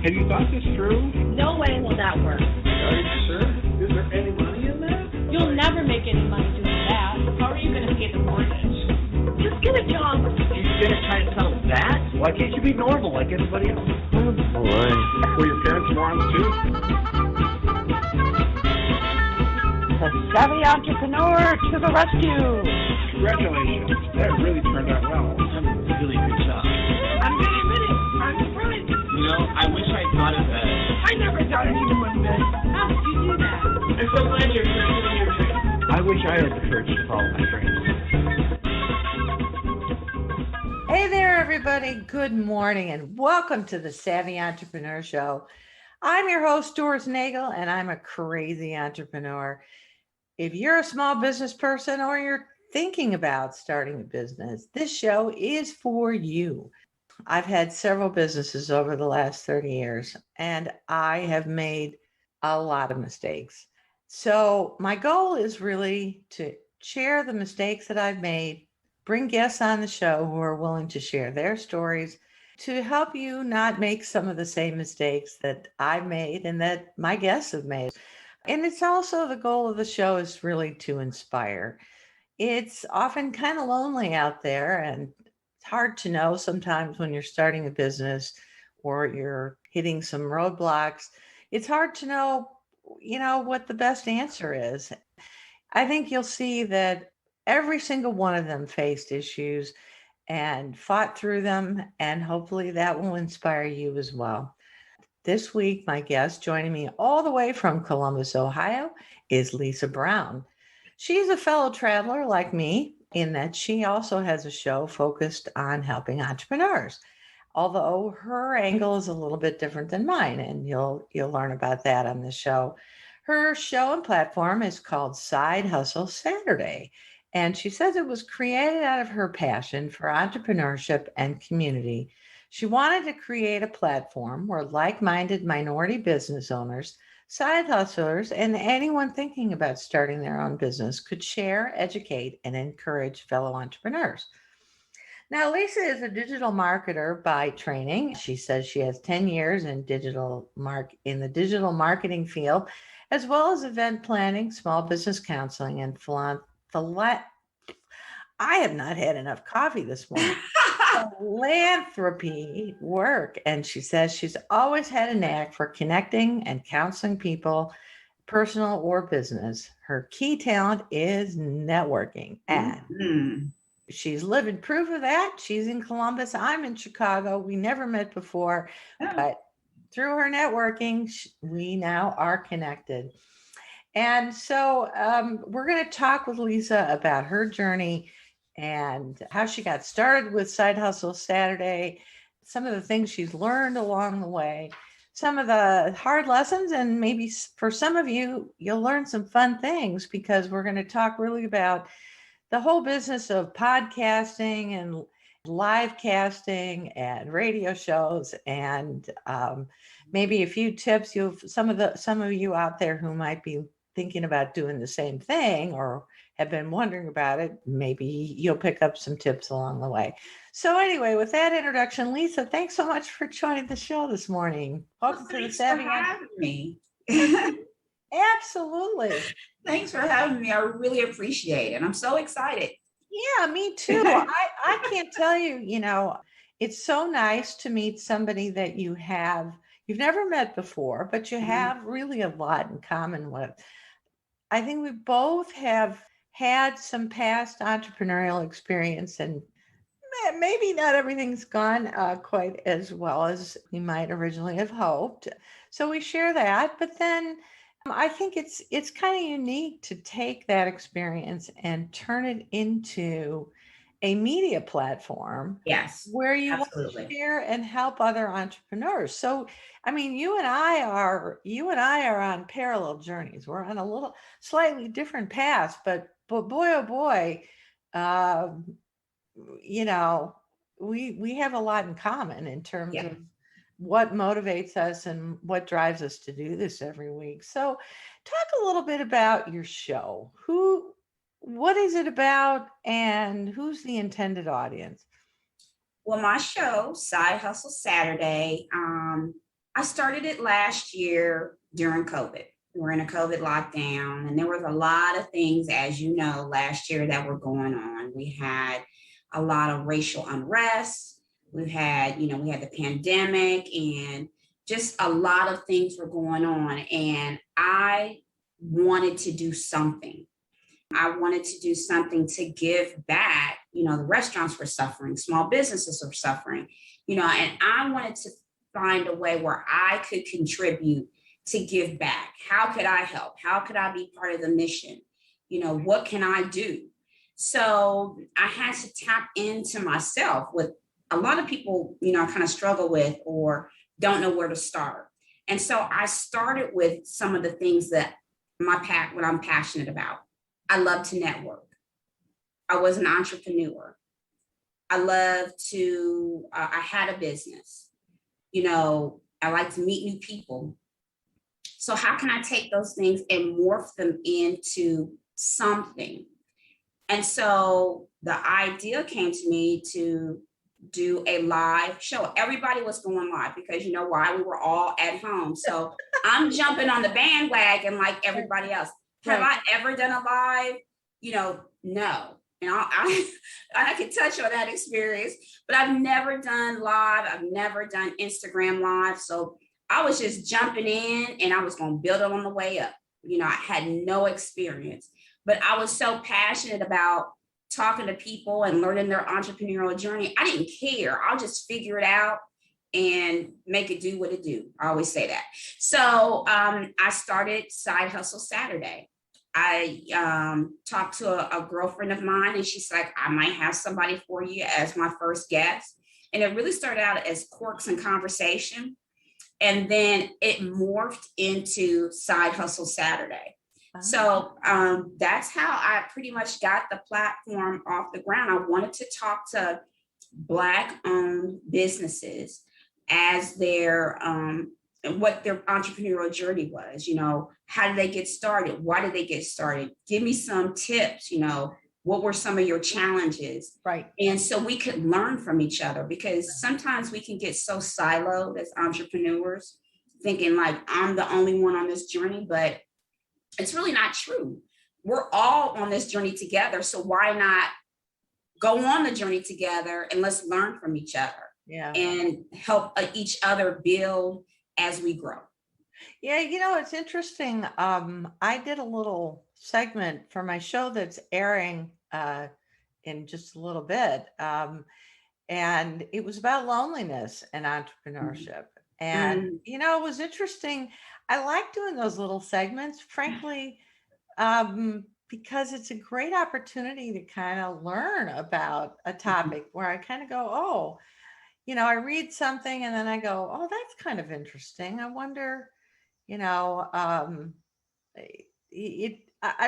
Have you thought this through? No way will that work. Are you sure? Is there any money in that? You'll never make any money doing that. How are you going to pay the mortgage? Just get a job. You're going to try to sell that? Why can't you be normal like everybody else? Oh, boy. Were your parents morons too? The savvy entrepreneur to the rescue. Congratulations. That really turned out well. Really good job. I'm going to admit it. I'm surprised. You know, I wish I thought of that. I never thought anyone would bet. How did you do that? I'm so glad you're pursuing your dream. I wish I had the courage to follow my dreams. Hey there, everybody. Good morning and welcome to the Savvy Entrepreneur Show. I'm your host, Doris Nagel, and I'm a crazy entrepreneur. If you're a small business person or you're thinking about starting a business, this show is for you. I've had several businesses over the last 30 years, and I have made a lot of mistakes. So my goal is really to share the mistakes that I've made, bring guests on the show who are willing to share their stories to help you not make some of the same mistakes that I've made and that my guests have made. And it's also the goal of the show is really to inspire. It's often kind of lonely out there, and it's hard to know sometimes when you're starting a business or you're hitting some roadblocks. It's hard to know, what the best answer is. I think you'll see that every single one of them faced issues and fought through them, and hopefully that will inspire you as well. This week, my guest joining me all the way from Columbus, Ohio, is Lisa Brown. She's a fellow traveler like me in that she also has a show focused on helping entrepreneurs, although her angle is a little bit different than mine, and you'll learn about that on the show. Her show and platform is called Side Hustle Saturday, and she says it was created out of her passion for entrepreneurship and community. She wanted to create a platform where like-minded minority business owners, side hustlers, and anyone thinking about starting their own business could share, educate, and encourage fellow entrepreneurs. Now, Lisa is a digital marketer by training. She says she has 10 years in the digital marketing field, as well as event planning, small business counseling, and I have not had enough coffee this morning. Philanthropy work. And she says she's always had a knack for connecting and counseling people, personal or business. Her key talent is networking. And she's living proof of that. She's in Columbus. I'm in Chicago. We never met before, but through her networking, we now are connected. And so we're going to talk with Lisa about her journey and how she got started with Side Hustle Saturday, some of the things she's learned along the way, some of the hard lessons, and maybe for some of you, you'll learn some fun things because we're going to talk really about the whole business of podcasting and live casting and radio shows, and maybe a few tips. Some of you out there who might be thinking about doing the same thing or have been wondering about it, maybe you'll pick up some tips along the way. So anyway, with that introduction, Lisa, thanks so much for joining the show this morning. Welcome to the Savvy. Thanks for having me. Absolutely. Thanks for having me. I really appreciate it. I'm so excited. Yeah, me too. I can't tell you, it's so nice to meet somebody that you've never met before, but you have really a lot in common with. I think we both have had some past entrepreneurial experience, and maybe not everything's gone quite as well as we might originally have hoped. So we share that, but then I think it's kind of unique to take that experience and turn it into a media platform. Yes, where you absolutely. want to share and help other entrepreneurs. So, I mean, you and I are on parallel journeys. We're on a little slightly different paths, but boy, oh boy, we have a lot in common in terms of what motivates us and what drives us to do this every week. So talk a little bit about your show. What is it about, and who's the intended audience? Well, my show, Side Hustle Saturday, I started it last year during COVID. We're in a COVID lockdown, and there was a lot of things, as you know, last year that were going on. We had a lot of racial unrest. We had the pandemic, and just a lot of things were going on. And I wanted to do something. I wanted to do something to give back. The restaurants were suffering, small businesses were suffering, and I wanted to find a way where I could contribute to give back. How could I help? How could I be part of the mission? What can I do? So I had to tap into myself with a lot of people, I kind of struggle with or don't know where to start. And so I started with some of the things that what I'm passionate about. I love to network. I was an entrepreneur. I had a business. I like to meet new people. So how can I take those things and morph them into something? And so the idea came to me to do a live show. Everybody was going live because you know why? We were all at home. So I'm jumping on the bandwagon like everybody else. Have I ever done a live? No. And I can touch on that experience, but I've never done live. I've never done Instagram live. So I was just jumping in and I was going to build it on the way up. I had no experience, but I was so passionate about talking to people and learning their entrepreneurial journey. I didn't care. I'll just figure it out and make it do what it do. I always say that. So I started Side Hustle Saturday. I talked to a girlfriend of mine and she's like, I might have somebody for you as my first guest. And it really started out as Quirks and Conversation. And then it morphed into Side Hustle Saturday. So that's how I pretty much got the platform off the ground. I wanted to talk to Black-owned businesses as what their entrepreneurial journey was. How did they get started? Why did they get started? Give me some tips. What were some of your challenges? Right. And so we could learn from each other, because sometimes we can get so siloed as entrepreneurs, thinking like I'm the only one on this journey, but it's really not true. We're all on this journey together. So why not go on the journey together and let's learn from each other and help each other build as we grow. Yeah, it's interesting. I did a little segment for my show that's airing in just a little bit. And it was about loneliness and entrepreneurship. And, it was interesting. I like doing those little segments, frankly, because it's a great opportunity to kind of learn about a topic where I kind of go, oh, I read something and then I go, oh, that's kind of interesting. I wonder, I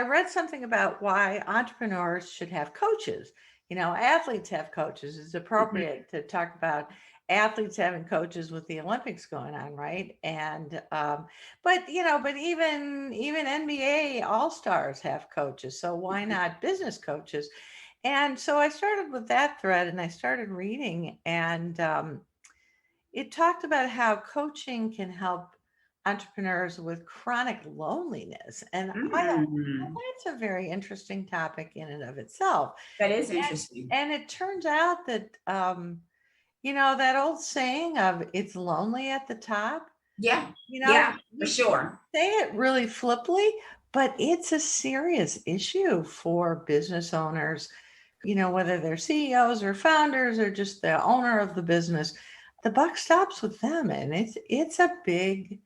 read something about why entrepreneurs should have coaches. Athletes have coaches. It's appropriate to talk about athletes having coaches with the Olympics going on, right? And but even NBA All-Stars have coaches. So why not business coaches? And so I started with that thread and I started reading, and it talked about how coaching can help entrepreneurs with chronic loneliness. And I thought, well, that's a very interesting topic in and of itself. That is interesting. And it turns out that, that old saying of it's lonely at the top. Yeah. For sure. Say it really flippantly, but it's a serious issue for business owners, whether they're CEOs or founders or just the owner of the business. The buck stops with them, and it's a big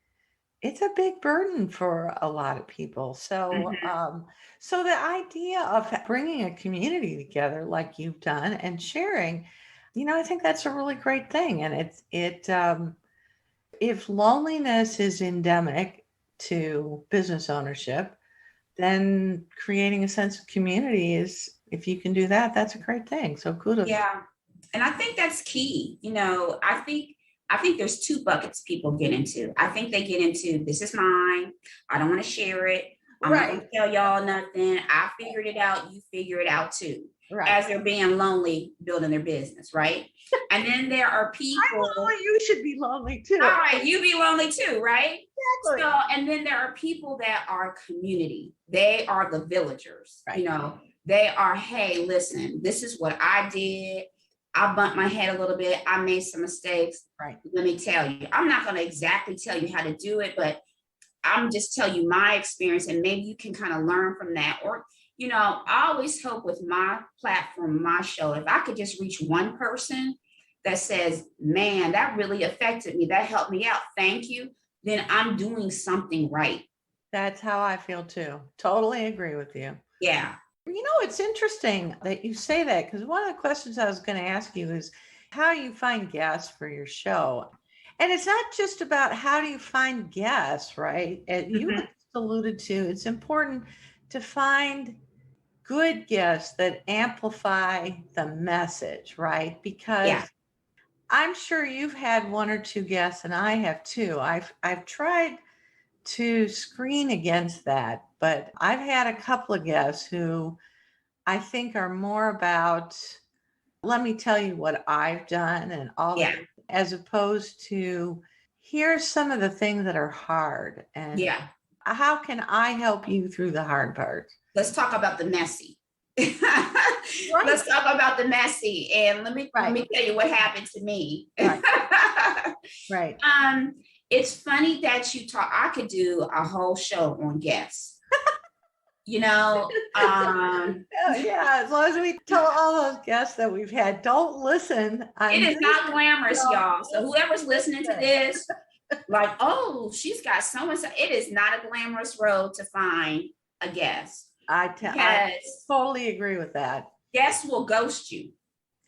burden for a lot of people. So, so the idea of bringing a community together like you've done and sharing, I think that's a really great thing. And if loneliness is endemic to business ownership, then creating a sense of community if you can do that, that's a great thing. So kudos. Yeah. And I think that's key. I think there's two buckets people get into. I think they get into, this is mine. I don't want to share it. I'm not going to tell y'all nothing. I figured it out. You figure it out too. Right. as they're being lonely building their business, right? And then there are people. You should be lonely too. All right, you be lonely too, right? Exactly. So, and then there are people that are community. They are the villagers. Right. You know, they are, hey, listen, this is what I did. I bumped my head a little bit. I made some mistakes. Right. Let me tell you, I'm not going to exactly tell you how to do it, but I'm just telling you my experience, and maybe you can kind of learn from that. Or, you know, I always hope with my platform, my show, if I could just reach one person that says, man, that really affected me, that helped me out, thank you, then I'm doing something right. That's how I feel too. Totally agree with you. Yeah. You know, it's interesting that you say that, because one of the questions I was going to ask you is how you find guests for your show. And it's not just about how do you find guests, right? You just alluded to, it's important to find good guests that amplify the message, right? Because I'm sure you've had one or two guests, and I have too. I've tried to screen against that, but I've had a couple of guests who I think are more about, let me tell you what I've done and all that, as opposed to here's some of the things that are hard and how can I help you through the hard parts? Let's talk about the messy. Let's talk about the messy, and let me tell you what happened to me. Right. It's funny that you talk. I could do a whole show on guests. You know, yeah, as long as we tell all those guests that we've had, don't listen. It is not glamorous, y'all. So whoever's listening to this, like, oh, she's got so and so. It is not a glamorous road to find a guest. I totally agree with that. Guests will ghost you.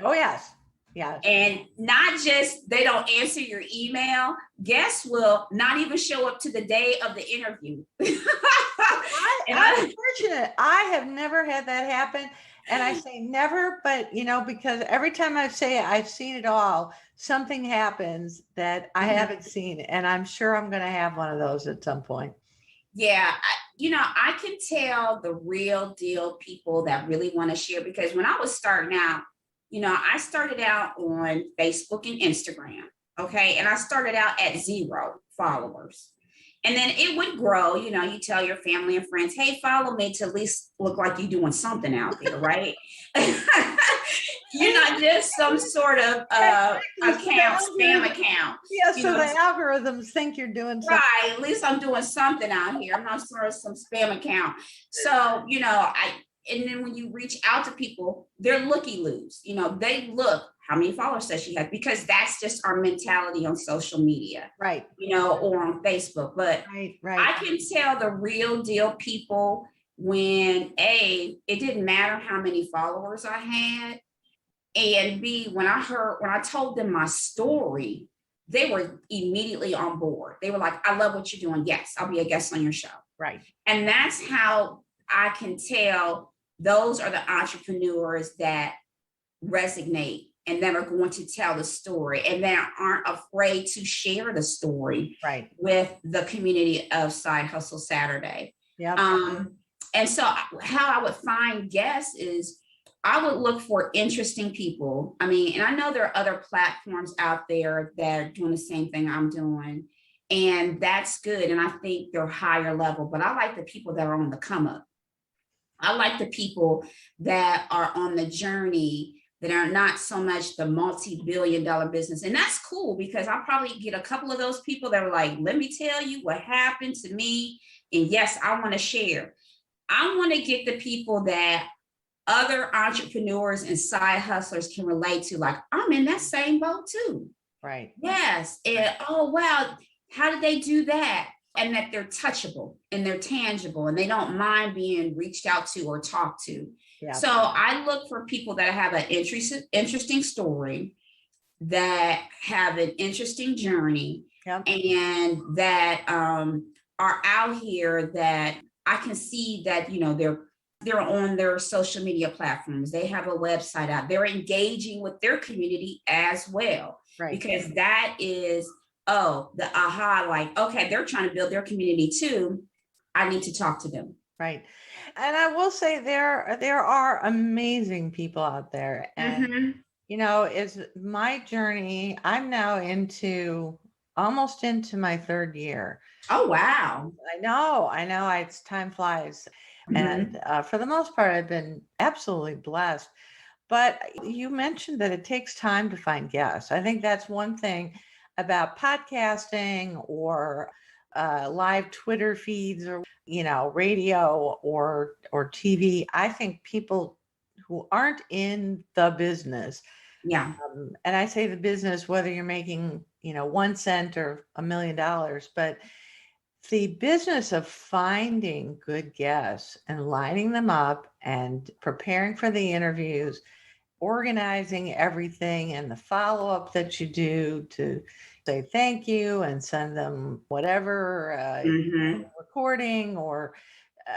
Oh, yes. Yeah. And not just they don't answer your email, guests will not even show up to the day of the interview. I'm fortunate. I have never had that happen. And I say never, but you know, because every time I say it, I've seen it all, something happens that I haven't seen. And I'm sure I'm going to have one of those at some point. Yeah. I can tell the real deal people that really want to share, because when I was starting out, I started out on Facebook and Instagram. Okay. And I started out at 0 followers. And then it would grow, you tell your family and friends, hey, follow me to at least look like you're doing something out there, right? You're not just some sort of spam account. Yeah, so the algorithms think you're doing something. Right, at least I'm doing something out here. I'm not sort of some spam account. So, and then when you reach out to people, they're looky-loos. They look, how many followers does she have? Because that's just our mentality on social media. Right. Or on Facebook. But right. I can tell the real deal people when A, it didn't matter how many followers I had. And B, when I told them my story, they were immediately on board. They were like, I love what you're doing. Yes, I'll be a guest on your show. Right. And that's how I can tell those are the entrepreneurs that resonate and that are going to tell the story and that aren't afraid to share the story with the community of Side Hustle Saturday. Yeah. And so how I would find guests is I would look for interesting people. I mean, and I know there are other platforms out there that are doing the same thing I'm doing, and that's good. And I think they're higher level, but I like the people that are on the come up. I like the people that are on the journey that are not so much the multi-billion-dollar business. And that's cool because I'll probably get a couple of those people that are like, let me tell you what happened to me. And yes, I want to share. I want to get the people that other entrepreneurs and side hustlers can relate to. Like, I'm in that same boat too. Right. Yes. And oh, wow. How did they do that? And that they're touchable and they're tangible and they don't mind being reached out to or talked to. Yeah. So I look for people that have an interesting story, that have an interesting journey, and that are out here that I can see that, they're on their social media platforms. They have a website out. They're engaging with their community as well. Right. Because that is, the aha, like, okay, they're trying to build their community too. I need to talk to them. Right. And I will say there are amazing people out there. And Mm-hmm. it's my journey. I'm now almost into my third year. Oh, wow. I know. It's time flies. Mm-hmm. And for the most part, I've been absolutely blessed. But you mentioned that it takes time to find guests. I think that's one thing about podcasting or live Twitter feeds or radio or TV. I think people who aren't in the business, Yeah. and I say the business whether you're making 1 cent or $1 million, but the business of finding good guests and lining them up and preparing for the interviews, organizing everything and the follow-up that you do to say thank you and send them whatever Mm-hmm. recording or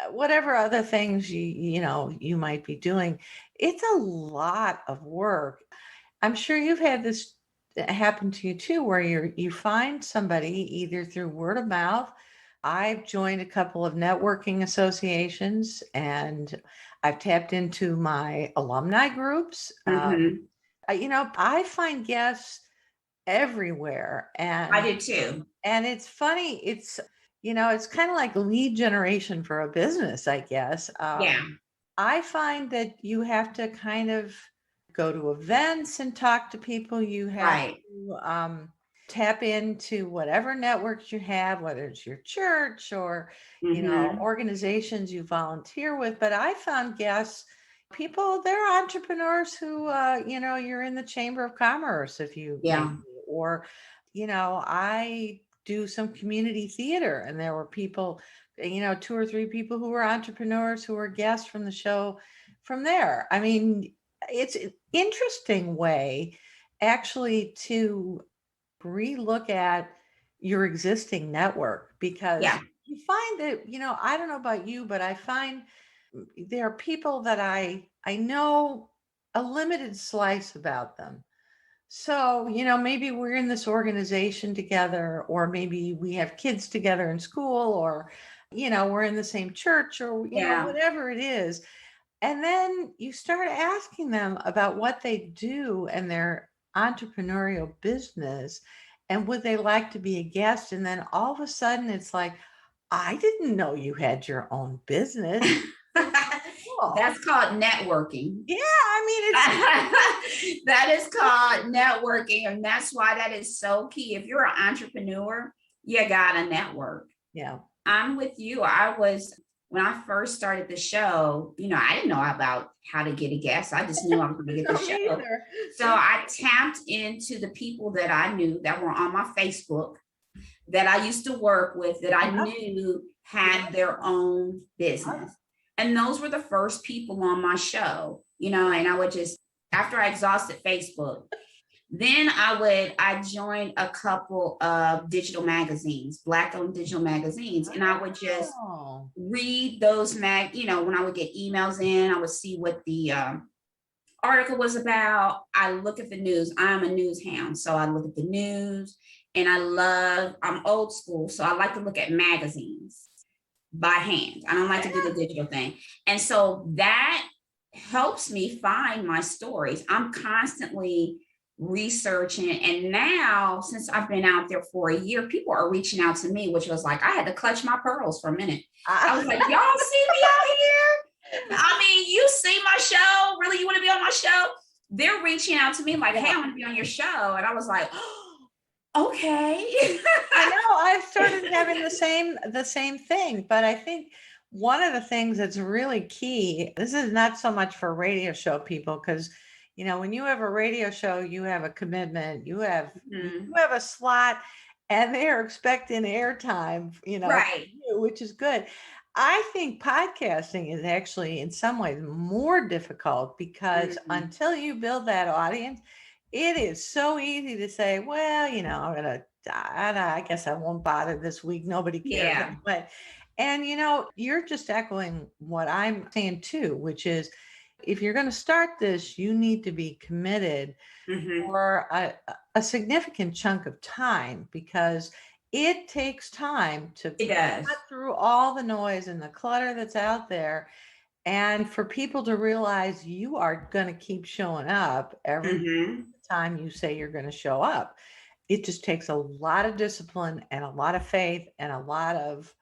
whatever other things you might be doing. It's a lot of work. I'm sure you've had this happen to you too, where you find somebody either through word of mouth. I've joined a couple of networking associations and I've tapped into my alumni groups. Mm-hmm. I find guests everywhere, I do too. and it's funny. It's kind of like lead generation for a business, I guess. Yeah. I find that you have to kind of go to events and talk to people. You have Right. to tap into whatever networks you have, whether it's your church or, Mm-hmm. organizations you volunteer with. But I found guests, people, they're entrepreneurs who, you're in the Chamber of Commerce if you Yeah. maybe, or, I do some community theater and there were people, 2 or 3 people who were entrepreneurs who were guests from the show from there. I mean, it's an interesting way actually to relook at your existing network because Yeah. you find that, I don't know about you, but I find there are people that I know a limited slice about them. So, maybe we're in this organization together, or maybe we have kids together in school, or, we're in the same church, or, Yeah. whatever it is. And then you start asking them about what they do and their entrepreneurial business and would they like to be a guest. And then all of a sudden it's like, I didn't know you had your own business. Cool. That's called networking. Yeah, I mean, it's That is called networking. And that's why that is so key. If you're an entrepreneur, you got a network. yeah. I'm with you. When I first started the show, I didn't know about how to get a guest. I just knew I was going to get the No, show. either. So I tapped into the people that I knew that were on my Facebook, that I used to work with, that I knew had their own business. And those were the first people on my show, and I would just, after I exhausted Facebook, then I joined a couple of digital magazines, Black-owned digital magazines, and I would just read those when I would get emails in, I would see what the article was about. I look at the news. I'm a news hound, so I look at the news, and I'm old school, so I like to look at magazines by hand. I don't like to do the digital thing. And so that helps me find my stories. I'm constantly researching. And now, since I've been out there for a year, people are reaching out to me, which was like, I had to clutch my pearls for a minute. I was like, y'all see me out here? I mean, you see my show? Really? You want to be on my show? They're reaching out to me like, hey, I want to be on your show. And I was like, oh, okay. I know I've started having the same thing, but I think one of the things that's really key, this is not so much for radio show people, because when you have a radio show, you have a commitment, you have a slot, and they're expecting airtime, Right. which is good. I think podcasting is actually in some ways more difficult because until you build that audience, it is so easy to say, well, I guess I won't bother this week. Nobody cares. Yeah. But, and you're just echoing what I'm saying too, which is if you're going to start this, you need to be committed for a significant chunk of time, because it takes time to It does. cut through all the noise and the clutter that's out there, and for people to realize you are going to keep showing up every Mm-hmm. time you say you're going to show up. It just takes a lot of discipline and a lot of faith and a lot of,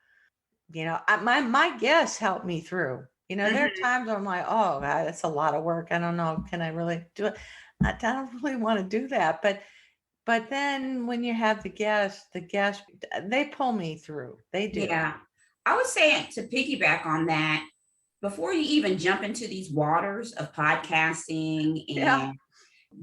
my guests helped me through. There are times where I'm like, oh God, that's a lot of work. I don't know. Can I really do it? I don't really want to do that. But then when you have the guests, they pull me through. They do. Yeah. I would say to piggyback on that, before you even jump into these waters of podcasting Yeah. and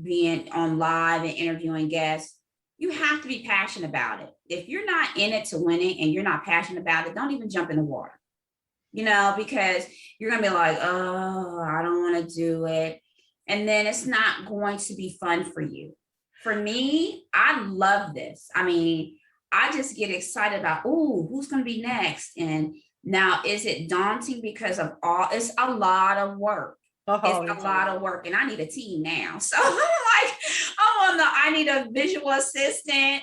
being on live and interviewing guests, you have to be passionate about it. If you're not in it to win it and you're not passionate about it, don't even jump in the water, because you're going to be like, oh, I don't want to do it. And then it's not going to be fun for you. For me, I love this. I mean, I just get excited about, oh, who's going to be next? And now, is it daunting because of it's a lot of work. It's a lot of work, and I need a team now. So I'm like, I need a visual assistant.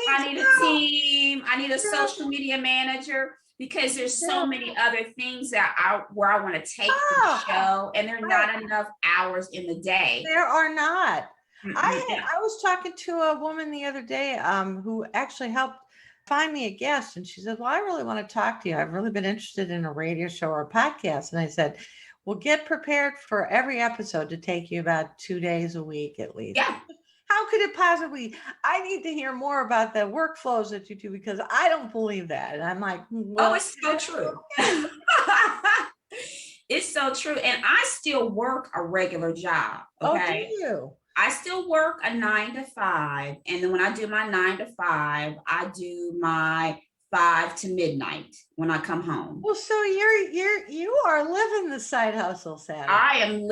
I need a team. I need a social media manager, because there's so many other things where I want to take the show, and there are not enough hours in the day. There are not. I was talking to a woman the other day who actually helped find me a guest, and she said, well, I really want to talk to you. I've really been interested in a radio show or a podcast. And I said, well, get prepared for every episode to take you about 2 days a week at least. Yeah. How could it possibly? I need to hear more about the workflows that you do, because I don't believe that. And I'm like, well, it's so true. It's so true. And I still work a regular job. Okay. Oh, do you? I still work a 9 to 5. And then when I do my 9 to 5, I do my 5 to midnight when I come home. Well, so you are living the side hustle, Sally. I am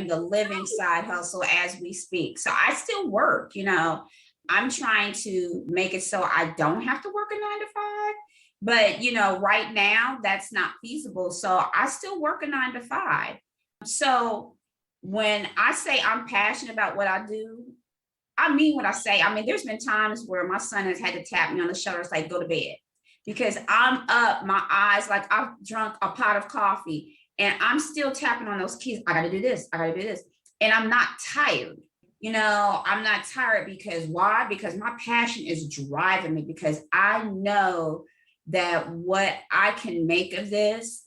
the living side hustle as we speak. So I still work, I'm trying to make it so I don't have to work a 9 to 5. But, right now that's not feasible. So I still work a 9 to 5. So when I say I'm passionate about what I do, I mean what I say. I mean, there's been times where my son has had to tap me on the shoulder, like, go to bed, because I'm up, my eyes, like I've drunk a pot of coffee, and I'm still tapping on those keys. I got to do this. I got to do this. And I'm not tired. I'm not tired because why? Because my passion is driving me, because I know that what I can make of this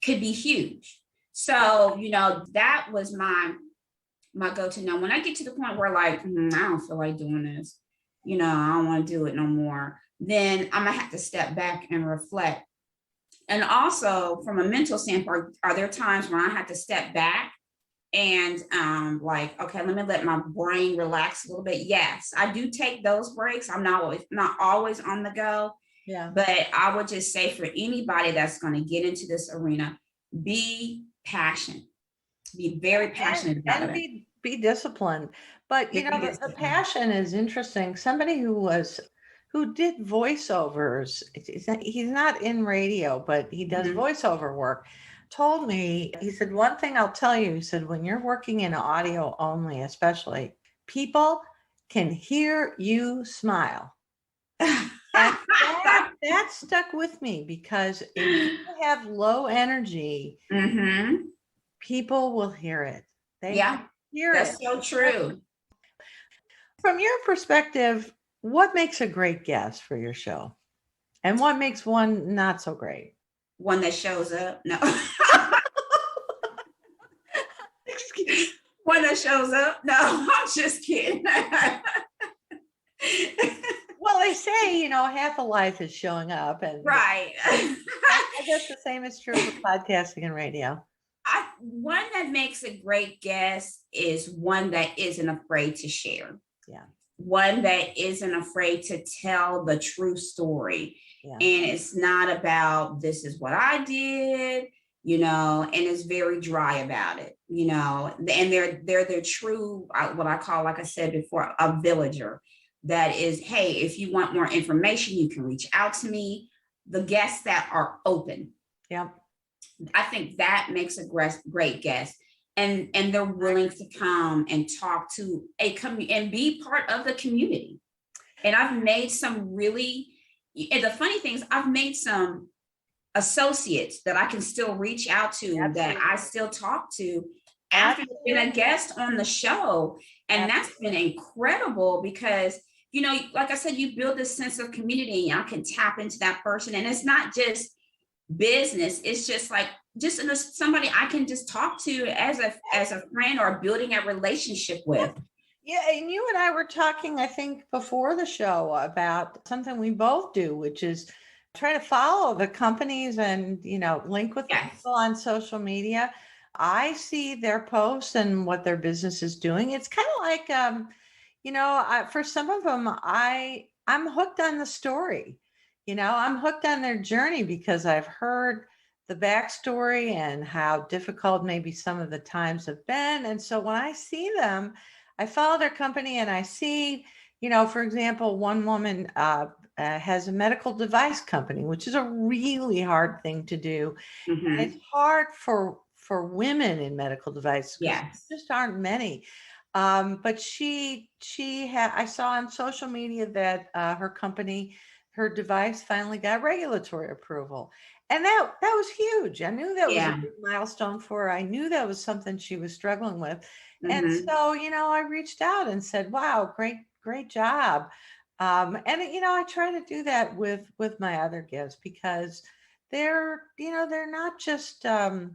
could be huge. So, that was my go-to. Now, when I get to the point where like, I don't feel like doing this, I don't want to do it no more, then I'm gonna have to step back and reflect. And also from a mental standpoint, are there times when I have to step back and like, okay, let me let my brain relax a little bit? Yes, I do take those breaks. I'm not always on the go. Yeah. But I would just say, for anybody that's going to get into this arena, be passionate. Be very passionate about it. Be disciplined. But the passion is interesting. Somebody who did voiceovers, he's not in radio, but he does voiceover work, told me, he said, one thing I'll tell you, he said, when you're working in audio only, especially, people can hear you smile. And that stuck with me, because if you have low energy, people will hear it. They hear that's it. So true. From your perspective, what makes a great guest for your show? And what makes one not so great? One that shows up? No. One that shows up? No, I'm just kidding. Well, they say, half of life is showing up. And right. I guess the same is true for podcasting and radio. One that makes a great guest is one that isn't afraid to share. Yeah. One that isn't afraid to tell the true story. Yeah. And it's not about, this is what I did, and it's very dry about it, and they're true, what I call, like I said before, a villager. That is, hey, if you want more information, you can reach out to me. The guests that are open. Yeah. I think that makes a great guest. And they're willing to come and talk to and be part of the community. And I've made some really, and the funny thing is I've made some associates that I can still reach out to, Absolutely. that I still talk to after being a guest on the show. And that's been incredible because, you know, like I said, you build this sense of community and I can tap into that person. And it's not just business. It's just like, just somebody I can just talk to as a friend or building a relationship with. Yeah, and you and I were talking, I think, before the show about something we both do, which is try to follow the companies and, you know, link with people on social media. I see their posts and what their business is doing. It's kind of like, you know, for some of them, I'm hooked on the story. You know, I'm hooked on their journey because I've heard the backstory and how difficult maybe some of the times have been. And so when I see them, I follow their company and I see, you know, for example, one woman has a medical device company, which is a really hard thing to do. Mm-hmm. And it's hard for women in medical devices because there just aren't many. But I saw on social media that her company, her device finally got regulatory approval. And that was huge. I knew that was a big milestone for her. I knew that was something she was struggling with. Mm-hmm. And so, you know, I reached out and said, wow, great job. And, you know, I try to do that with my other guests because they're not just a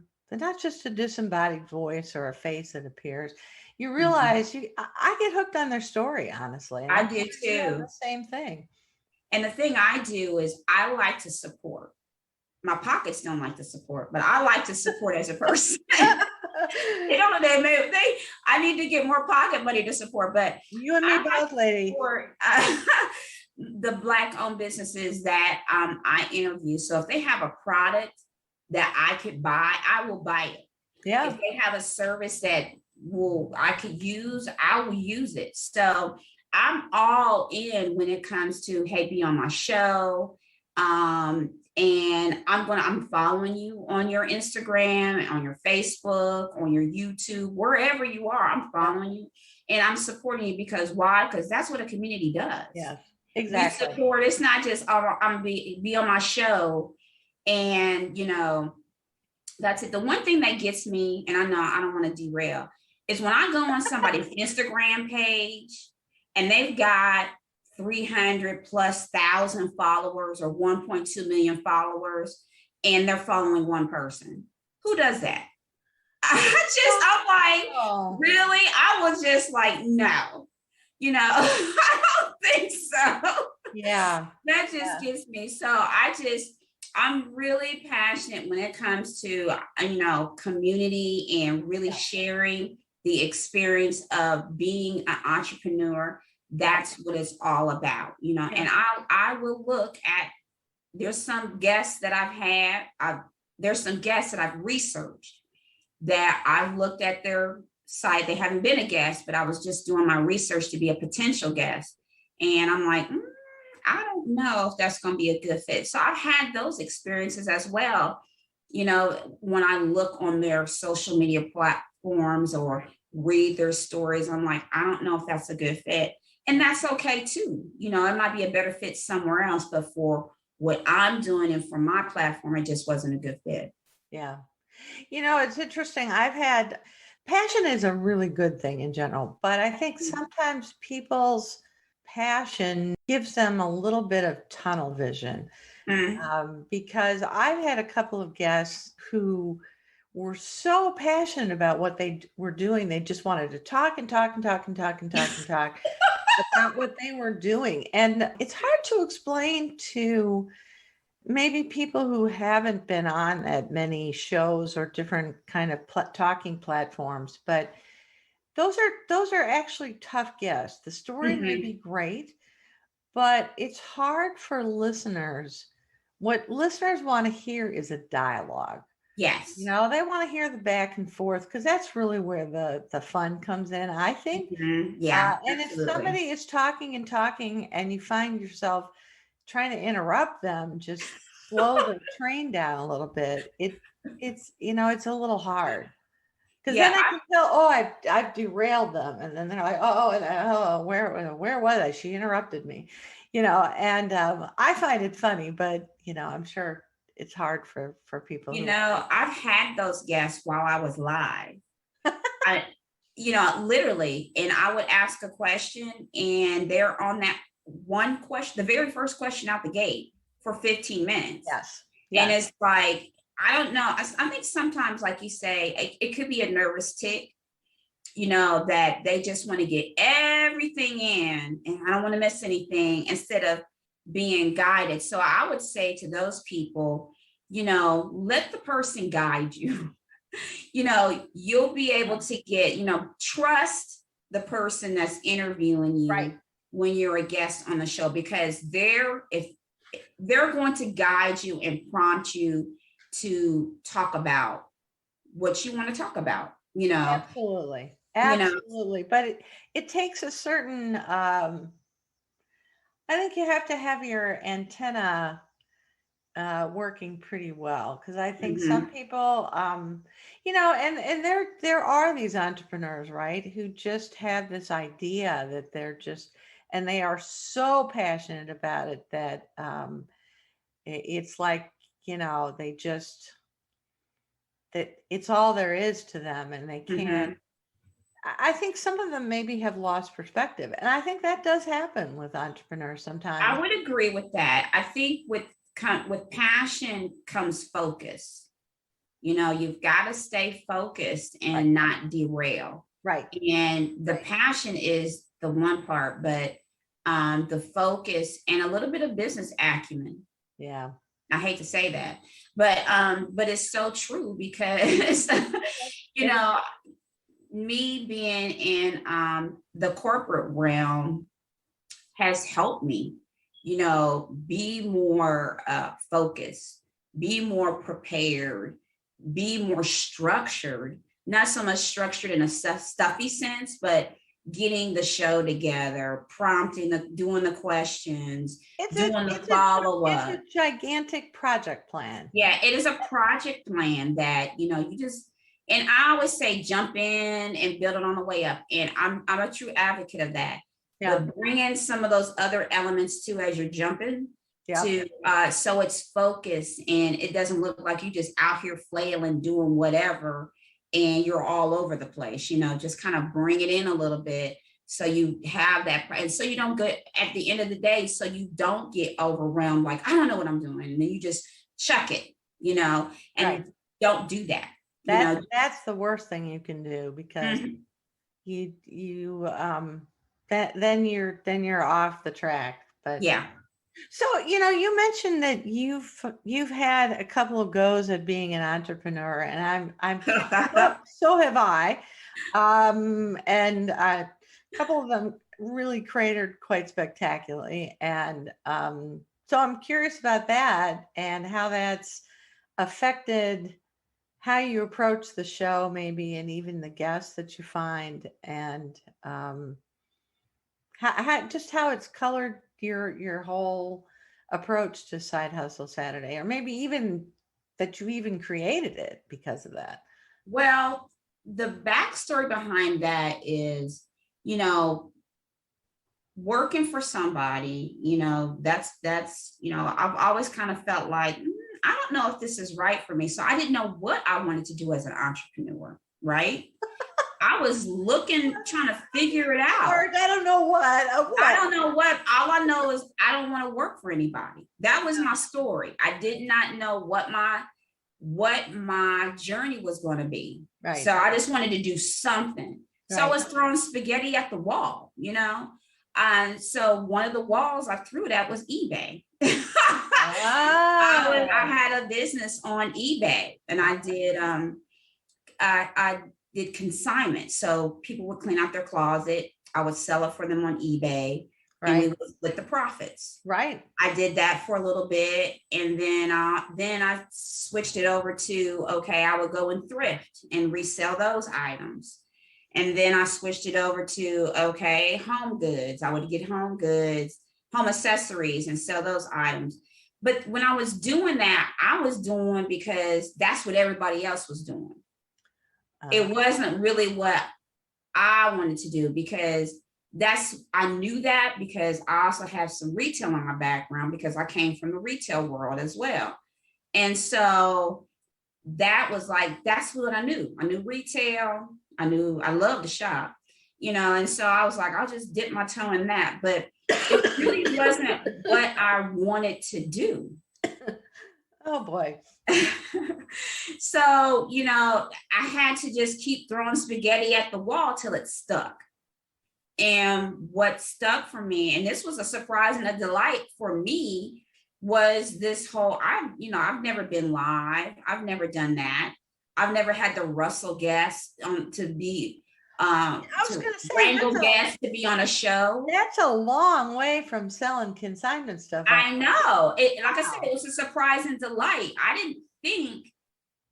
disembodied voice or a face that appears. You realize I get hooked on their story, honestly. I do too. The same thing. And the thing I do is I like to support. My pockets don't like to support, but I like to support as a person. You know, I need to get more pocket money to support, but you and me both, lady. Support, the Black-owned businesses that I interview. So if they have a product that I could buy, I will buy it. Yeah. If they have a service that I could use, I will use it. So I'm all in when it comes to, hey, be on my show. And I'm following you on your Instagram, on your Facebook, on your YouTube, wherever you are, I'm following you and I'm supporting you because why? Because that's what a community does. Yeah, exactly. We support, it's not just, I'm be on my show and, you know, that's it. The one thing that gets me, and I know I don't want to derail, is when I go on somebody's Instagram page and they've got 300,000+ followers or 1.2 million followers, and they're following one person. Who does that? I'm like, really? I was just like, no, you know, I don't think so. Yeah. That just gets me. So I'm really passionate when it comes to, you know, community and really sharing the experience of being an entrepreneur. That's what it's all about, you know, and I will look at, there's some guests that I've had, there's some guests that I've researched that I've looked at their site. They haven't been a guest, but I was just doing my research to be a potential guest. And I'm like, I don't know if that's going to be a good fit. So I've had those experiences as well. You know, when I look on their social media platforms or read their stories, I'm like, I don't know if that's a good fit. And that's okay too. You know, it might be a better fit somewhere else, but for what I'm doing and for my platform, it just wasn't a good fit. Yeah. You know, it's interesting. Passion is a really good thing in general, but I think sometimes people's passion gives them a little bit of tunnel vision. Because I've had a couple of guests who were so passionate about what they were doing. They just wanted to talk and talk and talk and talk and talk and talk about what they were doing. And it's hard to explain to maybe people who haven't been on at many shows or different kind of talking platforms, but those are actually tough guests. The story may be great, but it's hard for listeners. What listeners want to hear is a dialogue. Yes. You know, they want to hear the back and forth because that's really where the fun comes in, I think. Yeah. And if somebody is talking and talking and you find yourself trying to interrupt them, just slow the train down a little bit. It's, you know, it's a little hard Because Yeah, then I can tell, oh, I've derailed them. And then they're like, where was I? She interrupted me, and I find it funny, but, I'm sure it's hard for people who, I've had those guests while I was live. I, literally, and I would ask a question and they're on that one question, the very first question out the gate for 15 minutes. yes. And Yes. it's like, I don't know. I think sometimes, like you say, it could be a nervous tick, that they just want to get everything in and I don't want to miss anything instead of being guided. So I would say to those people, let the person guide you. You'll be able to get, trust the person that's interviewing you Right. when you're a guest on the show, because if they're going to guide you and prompt you to talk about what you want to talk about, Absolutely. Absolutely. But it takes a certain, I think you have to have your antenna working pretty well, because I think some people, and there are these entrepreneurs, right, who just have this idea that and they are so passionate about it that it's like, they just, that it's all there is to them, and they can't. I think some of them maybe have lost perspective, and I think that does happen with entrepreneurs sometimes. I would agree with that. I think with passion comes focus. You've got to stay focused and not derail. Right. And the passion is the one part, but the focus and a little bit of business acumen. Yeah. I hate to say that, but it's so true, because, me being in the corporate realm has helped me, be more focused, be more prepared, be more structured, not so much structured in a stuffy sense, but getting the show together, doing the questions, doing the follow-up. It's a gigantic project plan. Yeah, it is a project plan that, you just, and I always say, jump in and build it on the way up. And I'm a true advocate of that. Yeah. But bring in some of those other elements too as you're jumping, Yeah. to so it's focused and it doesn't look like you just out here flailing, doing whatever, and you're all over the place. Just kind of bring it in a little bit so you have that, and so you don't get at the end of the day, so you don't get overwhelmed, like, I don't know what I'm doing, and then you just chuck it, and Right. don't do that. That's the worst thing you can do, because then you're off the track. But yeah. So, you mentioned that you've had a couple of goes at being an entrepreneur, and I'm so have I. And a couple of them really cratered quite spectacularly. And so I'm curious about that and how that's affected how you approach the show, maybe, and even the guests that you find, and how it's colored your whole approach to Side Hustle Saturday, or maybe even that you even created it because of that. Well, the backstory behind that is, working for somebody, that's, I've always kind of felt like, I don't know if this is right for me. So I didn't know what I wanted to do as an entrepreneur, right? I was trying to figure it out. I don't know what. I don't know what. All I know is I don't want to work for anybody. That was my story. I did not know what my journey was going to be. Right. So I just wanted to do something. So I was throwing spaghetti at the wall, And so one of the walls I threw it at was eBay. I had a business on eBay, and I did I did consignment. So people would clean out their closet. I would sell it for them on eBay, and we would split the profits. Right. I did that for a little bit, and then I switched it over to, I would go and thrift and resell those items. And then I switched it over to, home goods. I would get home goods, home accessories, and sell those items. But when I was doing that, I was doing because that's what everybody else was doing. It wasn't really what I wanted to do, because I knew that because I also have some retail in my background, because I came from the retail world as well. And so that was like, that's what I knew. I knew retail. I loved to shop, and so I was like, I'll just dip my toe in that. But it really wasn't what I wanted to do. Oh boy. So, I had to just keep throwing spaghetti at the wall till it stuck. And what stuck for me, and this was a surprise and a delight for me, was this whole, I've never been live. I've never done that. I've never had the Russell guest to be, I was going to say, Wrangle guest to be on a show. That's a long way from selling consignment stuff. I know. Like I said, it was a surprise and delight. I didn't think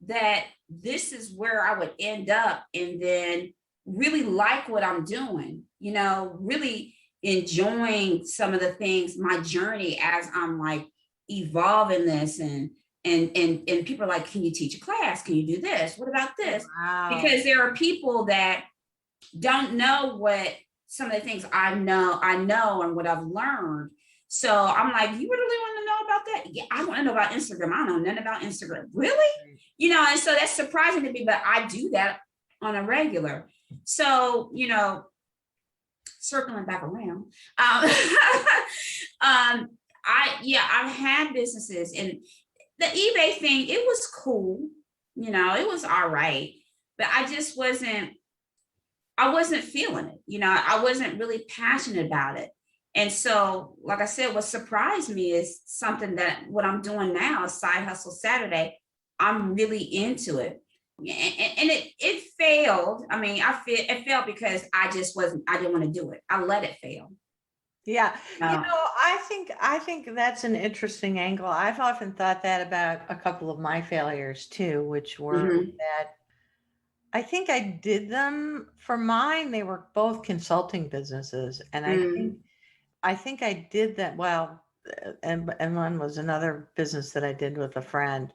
that this is where I would end up, and then really like what I'm doing, really enjoying some of the things, my journey as I'm like evolving this, and people are like, can you teach a class? Can you do this? What about this? Wow. Because there are people that don't know what some of the things I know and what I've learned. So I'm like, you really want to know about that? Yeah, I want to know about Instagram. I don't know nothing about Instagram. Really? And so that's surprising to me, but I do that on a regular. So, circling back around, I've had businesses, and the eBay thing, it was cool. It was all right, but I just wasn't feeling it. I wasn't really passionate about it. And so, like I said, what surprised me is something that what I'm doing now, Side Hustle Saturday, I'm really into it. And it failed. I mean, it failed because I didn't want to do it. I let it fail. Yeah. I think that's an interesting angle. I've often thought that about a couple of my failures too, which were that I think I did them for mine. They were both consulting businesses. And I think I did that well. And one was another business that I did with a friend.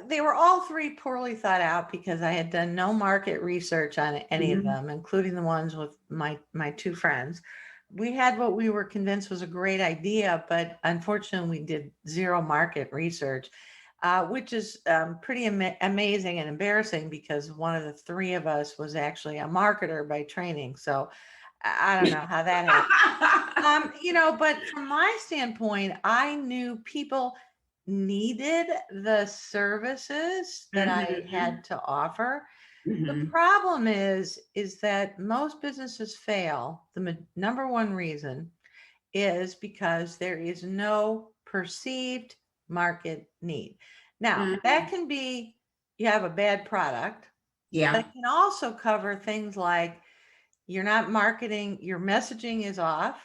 They were all three poorly thought out because I had done no market research on any of them, including the ones with my two friends. We had what we were convinced was a great idea, but unfortunately we did zero market research, which is pretty amazing and embarrassing because one of the three of us was actually a marketer by training. So I don't know how that happened. But from my standpoint, I knew people needed the services that I had to offer. The problem is that most businesses fail. The number one reason is because there is no perceived market need. Now, that can be you have a bad product. Yeah. But it can also cover things like you're not marketing, your messaging is off.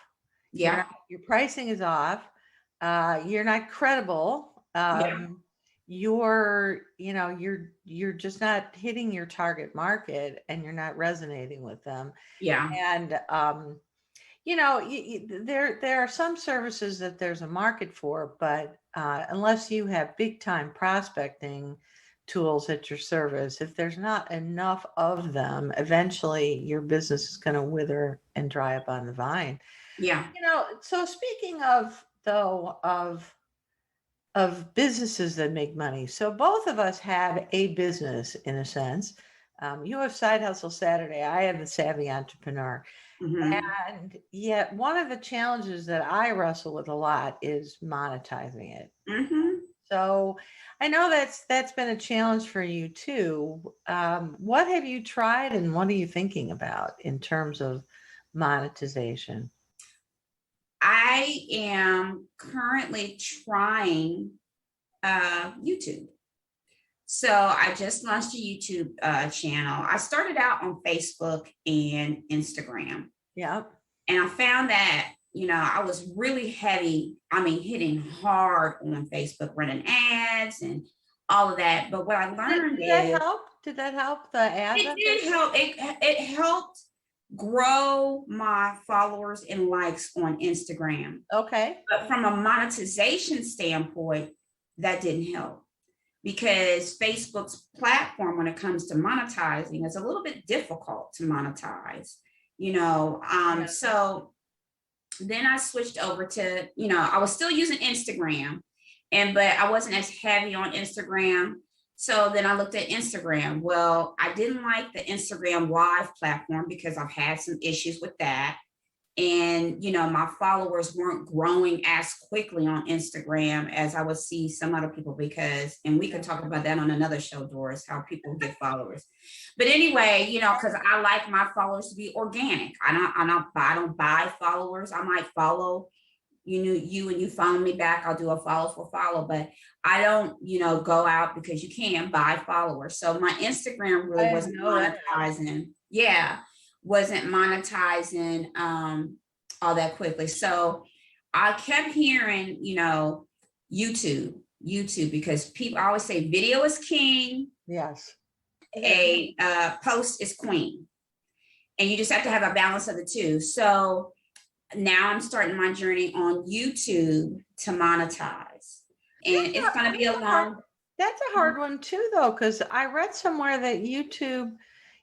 Yeah. Your pricing is off. You're not credible. You're just not hitting your target market, and you're not resonating with them. Yeah. And there are some services that there's a market for, but unless you have big time prospecting tools at your service, if there's not enough of them, eventually your business is going to wither and dry up on the vine. Yeah. So speaking of businesses that make money. So both of us have a business in a sense. You have Side Hustle Saturday. I have the Savvy Entrepreneur. And yet one of the challenges that I wrestle with a lot is monetizing it. So I know that's been a challenge for you too. What have you tried and what are you thinking about in terms of monetization? I am currently trying YouTube. So I just launched a YouTube channel. I started out on Facebook and Instagram. Yeah. And I found that, I was really hitting hard on Facebook, running ads and all of that. But what I learned Did that help? Did that help the ads? It did help. It helped grow my followers and likes on Instagram. Okay. But from a monetization standpoint, that didn't help. because Facebook's platform, when it comes to monetizing, is a little bit difficult to monetize, So then I switched over to, I was still using Instagram, but I wasn't as heavy on Instagram. So then I looked at Instagram. Well, I didn't like the Instagram live platform because I've had some issues with that. And, my followers weren't growing as quickly on Instagram as I would see some other people and we can talk about that on another show, Doris, how people get followers. But anyway, because I like my followers to be organic. I don't buy followers. I might follow you and you follow me back. I'll do a follow for follow, but I don't, go out because you can buy followers. So my Instagram really wasn't monetizing. Yeah. Wasn't monetizing all that quickly. So I kept hearing, YouTube, because people always say video is king. Yes. A post is queen. And you just have to have a balance of the two. So now I'm starting my journey on YouTube to monetize. And it's going to be a long. That's a hard one too, though, because I read somewhere that YouTube,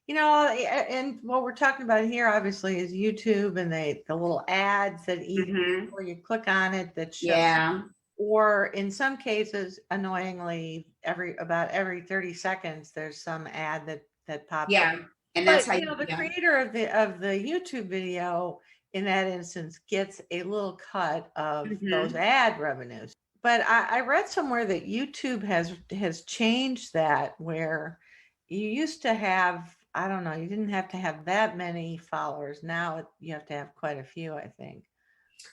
and what we're talking about here obviously is YouTube and the little ads that even before you click on it that show, or in some cases, annoyingly, about every 30 seconds there's some ad that pops up. And that's but, how the creator of the YouTube video in that instance gets a little cut of those ad revenues. But I read somewhere that YouTube has changed that, where you used to have, I don't know, you didn't have to have that many followers. Now you have to have quite a few, I think.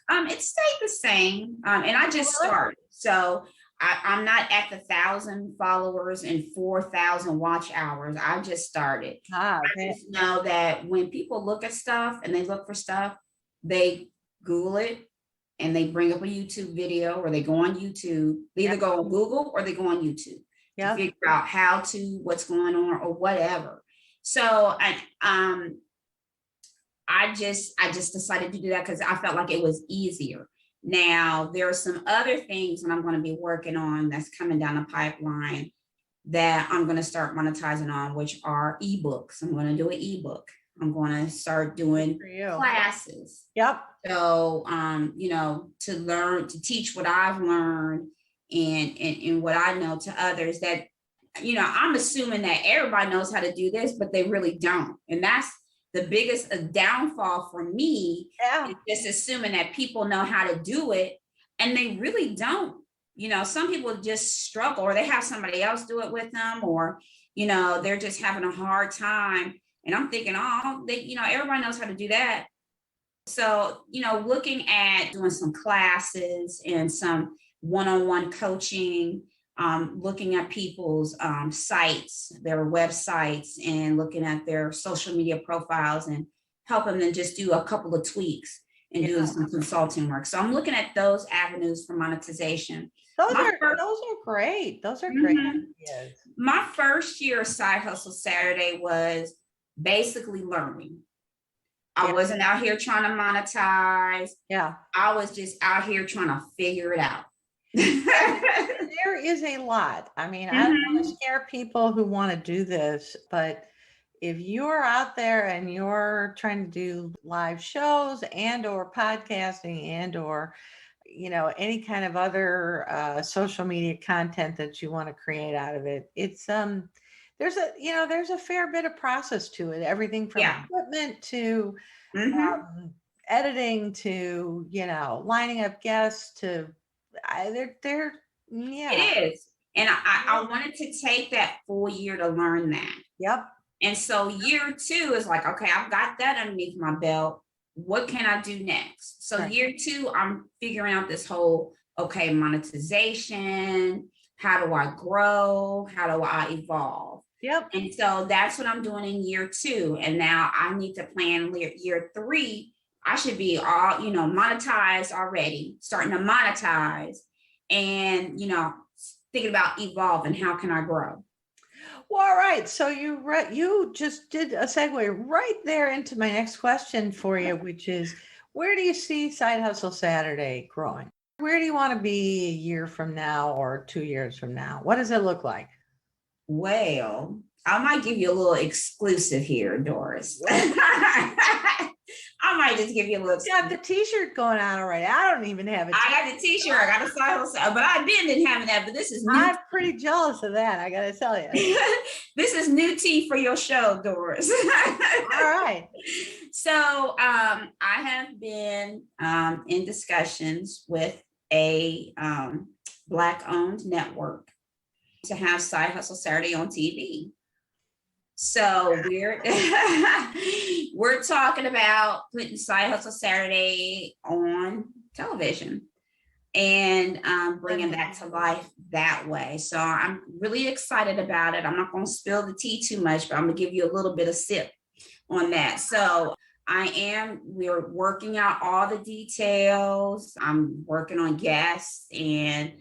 It stayed the same. And I just started. So I'm not at the 1,000 followers and 4,000 watch hours. I just started. I just know that when people look at stuff and they look for stuff, they Google it and they bring up a YouTube video, or they go on YouTube. They either go on Google or they go on YouTube to figure out what's going on or whatever. So I just decided to do that because I felt like it was easier. Now, there are some other things that I'm going to be working on that's coming down the pipeline that I'm going to start monetizing on, which are ebooks. I'm going to do an ebook. I'm going to start doing classes. Yep. So, to teach what I've learned and what I know to others that, I'm assuming that everybody knows how to do this, but they really don't. And that's the biggest downfall for me, is just assuming that people know how to do it, and they really don't. Some people just struggle, or they have somebody else do it with them, or, they're just having a hard time. And I'm thinking, everybody knows how to do that. So, looking at doing some classes and some one-on-one coaching, looking at people's sites, their websites, and looking at their social media profiles and helping them just do a couple of tweaks and doing some consulting work. So I'm looking at those avenues for monetization. Those are great. Those are great ideas. My first year of Side Hustle Saturday was basically learning. I wasn't out here trying to monetize. Yeah. I was just out here trying to figure it out. There is a lot. I mean, I don't want to scare people who want to do this, but if you're out there and you're trying to do live shows and or podcasting and or any kind of other social media content that you want to create out of it, it's there's a fair bit of process to it. Everything from equipment to editing to lining up guests to they're It is. And I wanted to take that full year to learn that. Yep. And so year 2 is like, okay, I've got that underneath my belt. What can I do next? So year 2, I'm figuring out this whole, monetization. How do I grow? How do I evolve? Yep. And so that's what I'm doing in year 2. And now I need to plan year 3. I should be all, monetized already, starting to monetize and, thinking about evolving. How can I grow? Well, all right. So you just did a segue right there into my next question for you, which is, where do you see Side Hustle Saturday growing? Where do you want to be a year from now or 2 years from now? What does it look like? Well, I might give you a little exclusive here, Doris. I might just give you a little. You got the t-shirt going on already. I don't even have it. I got the t-shirt. I got a side hustle, but I didn't have that. But this is new. I'm pretty jealous of that. I got to tell you. This is new tea for your show, Doris. All right. So I have been in discussions with a Black-owned network to have Side Hustle Saturday on TV. So we're talking about putting Side Hustle Saturday on television and bringing that to life that way. So I'm really excited about it. I'm not going to spill the tea too much, but I'm going to give you a little bit of sip on that. So we're working out all the details. I'm working on guests and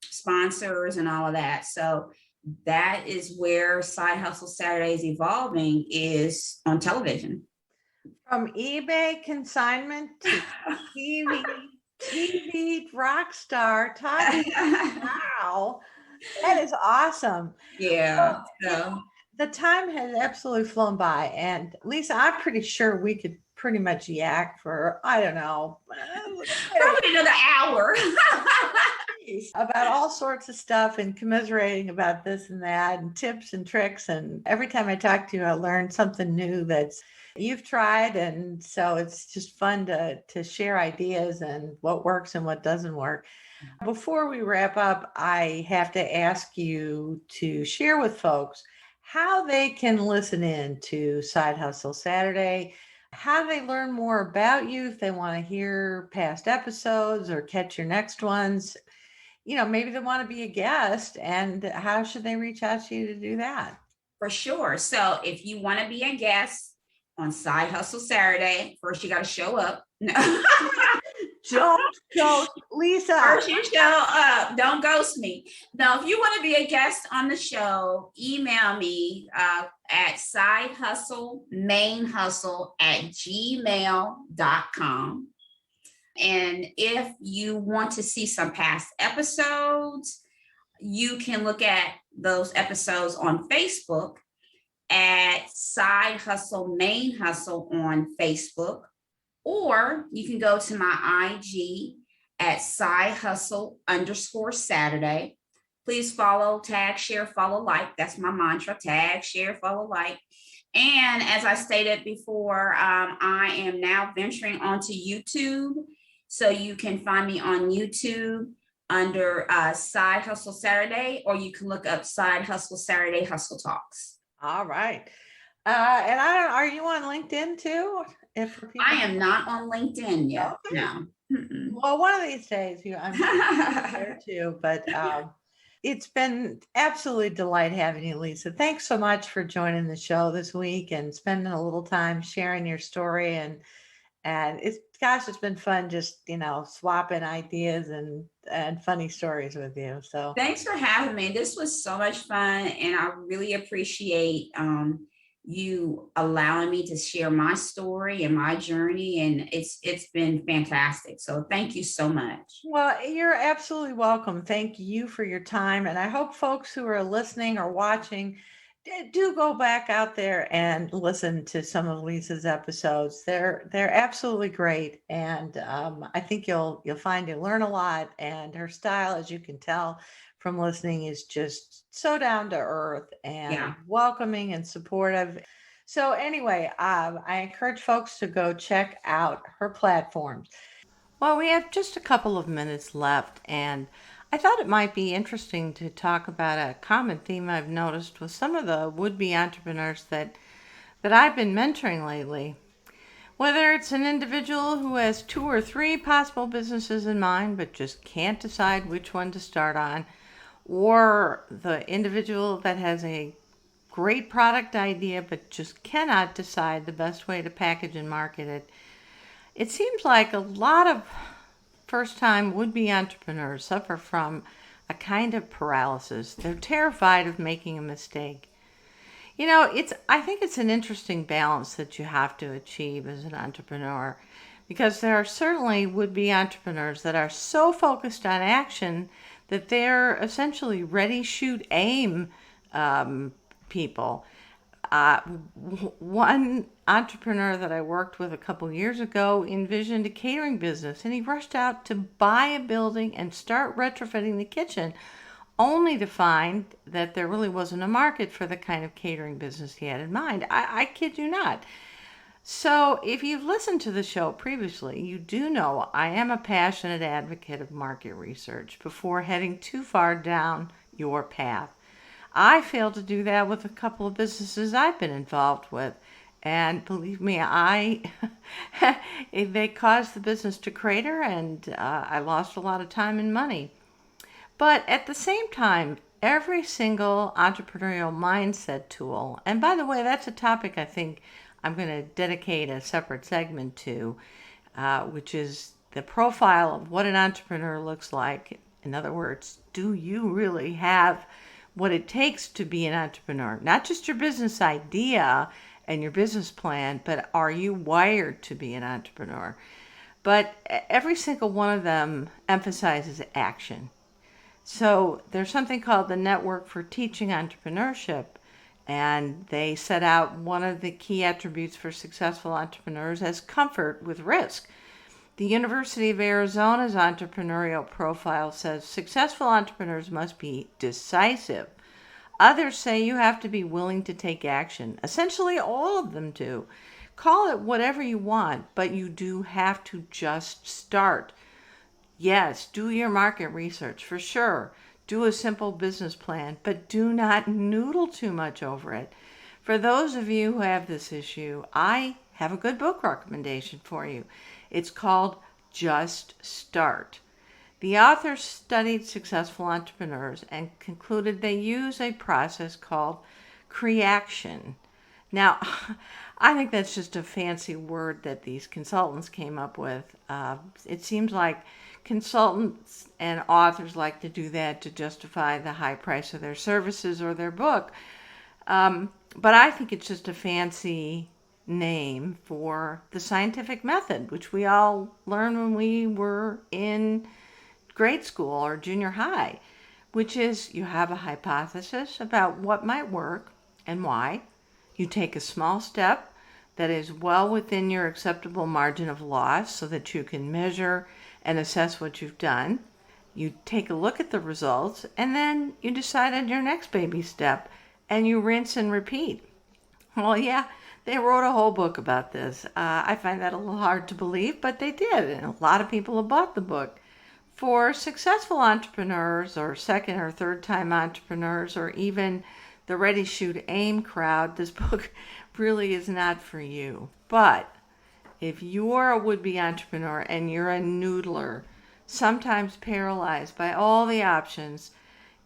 sponsors and all of that. So that is where Side Hustle Saturday is evolving, is on television. From eBay consignment to TV rock star. Wow, that is awesome. Yeah. So, the time has absolutely flown by, and Lisa, I'm pretty sure we could pretty much yak for, I don't know, probably another hour. About all sorts of stuff and commiserating about this and that and tips and tricks. And every time I talk to you, I learn something new that's you've tried. And so it's just fun to share ideas and what works and what doesn't work. Before we wrap up, I have to ask you to share with folks how they can listen in to Side Hustle Saturday. How do they learn more about you if they want to hear past episodes or catch your next ones? You know, maybe they want to be a guest, and how should they reach out to you to do that? For sure. So if you want to be a guest on Side Hustle Saturday, first you got to show up. Don't ghost Lisa. First you show up. Don't ghost me. Now, if you want to be a guest on the show, email me at sidehustlemainhustle@gmail.com. And if you want to see some past episodes, you can look at those episodes on Facebook at Side Hustle Main Hustle on Facebook, or you can go to my IG at Side Hustle _Saturday. Please follow, tag, share, follow, like. That's my mantra: tag, share, follow, like. And as I stated before, I am now venturing onto YouTube. So you can find me on YouTube under Side Hustle Saturday, or you can look up Side Hustle Saturday Hustle Talks. All right. And are you on LinkedIn too? I am not on LinkedIn yet. Okay. No. Mm-mm. Well, one of these days, I'm there too. But it's been absolutely a delight having you, Lisa. Thanks so much for joining the show this week and spending a little time sharing your story. And it's been fun just, swapping ideas and funny stories with you. So thanks for having me. This was so much fun. And I really appreciate you allowing me to share my story and my journey. And it's been fantastic. So thank you so much. Well, you're absolutely welcome. Thank you for your time. And I hope folks who are listening or watching do go back out there and listen to some of Lisa's episodes. They're absolutely great, and I think you'll find you learn a lot. And her style, as you can tell from listening, is just so down to earth and welcoming and supportive. So anyway, I encourage folks to go check out her platforms. Well, we have just a couple of minutes left, and I thought it might be interesting to talk about a common theme I've noticed with some of the would-be entrepreneurs that I've been mentoring lately. Whether it's an individual who has 2 or 3 possible businesses in mind but just can't decide which one to start on, or the individual that has a great product idea but just cannot decide the best way to package and market it. It seems like a lot of first-time would-be entrepreneurs suffer from a kind of paralysis. They're terrified of making a mistake. I think it's an interesting balance that you have to achieve as an entrepreneur, because there are certainly would-be entrepreneurs that are so focused on action that they're essentially ready, shoot, aim people. One entrepreneur that I worked with a couple years ago envisioned a catering business, and he rushed out to buy a building and start retrofitting the kitchen, only to find that there really wasn't a market for the kind of catering business he had in mind. I kid you not. So, if you've listened to the show previously, you do know I am a passionate advocate of market research before heading too far down your path. I failed to do that with a couple of businesses I've been involved with. And believe me, they caused the business to crater, and I lost a lot of time and money. But at the same time, every single entrepreneurial mindset tool, and by the way, that's a topic I think I'm going to dedicate a separate segment to, which is the profile of what an entrepreneur looks like. In other words, do you really have what it takes to be an entrepreneur? Not just your business idea and your business plan, but are you wired to be an entrepreneur? But every single one of them emphasizes action. So there's something called the Network for Teaching Entrepreneurship, and they set out one of the key attributes for successful entrepreneurs as comfort with risk. The University of Arizona's entrepreneurial profile says successful entrepreneurs must be decisive. Others say you have to be willing to take action. Essentially, all of them do. Call it whatever you want, but you do have to just start. Yes, do your market research for sure. Do a simple business plan, but do not noodle too much over it. For those of you who have this issue, I have a good book recommendation for you. It's called Just Start. The author studied successful entrepreneurs and concluded they use a process called creation. Now, I think that's just a fancy word that these consultants came up with. It seems like consultants and authors like to do that to justify the high price of their services or their book. But I think it's just a fancy name for the scientific method, which we all learned when we were in grade school or junior high, which is you have a hypothesis about what might work and why. You take a small step that is well within your acceptable margin of loss so that you can measure and assess what you've done. You take a look at the results, and then you decide on your next baby step, and you rinse and repeat. Well, yeah, they wrote a whole book about this. I find that a little hard to believe, but they did, and a lot of people have bought the book. For successful entrepreneurs or second or third time entrepreneurs or even the ready, shoot, aim crowd, this book really is not for you. But if you're a would-be entrepreneur and you're a noodler, sometimes paralyzed by all the options,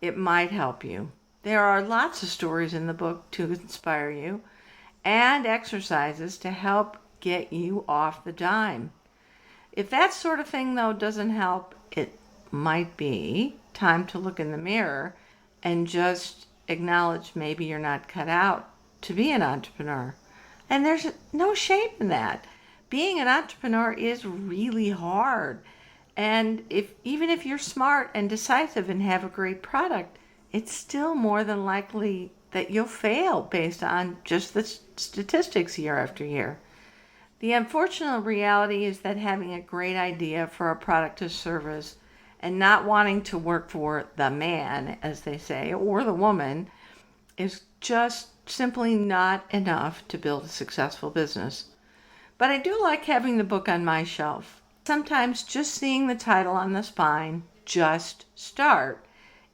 it might help you. There are lots of stories in the book to inspire you and exercises to help get you off the dime. If that sort of thing, though, doesn't help, it might be time to look in the mirror and just acknowledge maybe you're not cut out to be an entrepreneur. And there's no shame in that. Being an entrepreneur is really hard. And even if you're smart and decisive and have a great product, it's still more than likely that you'll fail based on just the statistics year after year. The unfortunate reality is that having a great idea for a product or service and not wanting to work for the man, as they say, or the woman, is just simply not enough to build a successful business. But I do like having the book on my shelf. Sometimes just seeing the title on the spine, Just Start,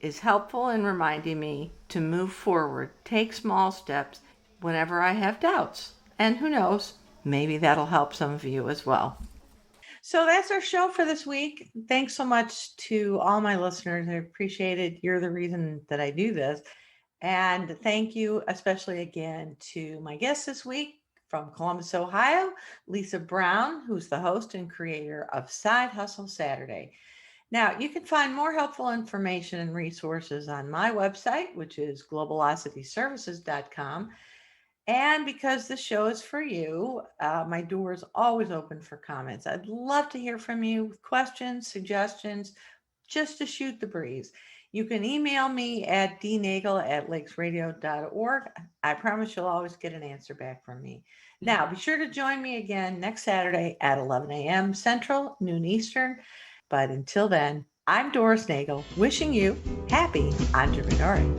is helpful in reminding me to move forward, take small steps whenever I have doubts. And who knows, maybe that'll help some of you as well. So that's our show for this week. Thanks so much to all my listeners. I appreciate it. You're the reason that I do this. And thank you especially again to my guest this week from Columbus, Ohio, Lisa Brown, who's the host and creator of Side Hustle Saturday. Now, you can find more helpful information and resources on my website, which is globalocityservices.com. And because the show is for you, my door is always open for comments. I'd love to hear from you with questions, suggestions, just to shoot the breeze. You can email me at dnagel@lakesradio.org. I promise you'll always get an answer back from me. Now, be sure to join me again next Saturday at 11 a.m. Central, noon Eastern. But until then, I'm Doris Nagel, wishing you happy entrepreneuring.